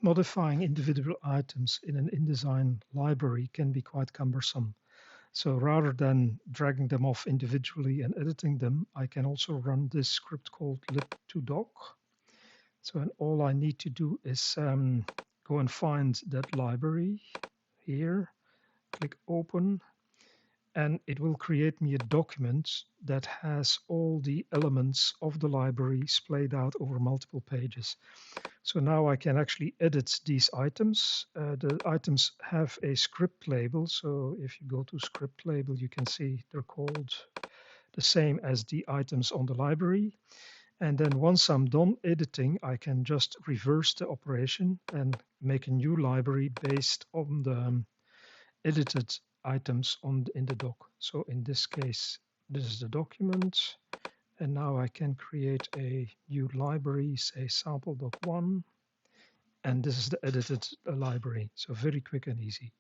Modifying individual items in an InDesign library can be quite cumbersome. So rather than dragging them off individually and editing them, I can also run this script called lib2doc. So and all I need to do is go and find that library here, click open, and it will create me a document that has all the elements of the library splayed out over multiple pages. So now I can actually edit these items. The items have a script label. So if you go to script label, you can see they're called the same as the items on the library. And then once I'm done editing, I can just reverse the operation and make a new library based on the edited items in the doc. So in this case, this is the document. And now I can create a new library, say sample doc1. And this is the edited library. So very quick and easy.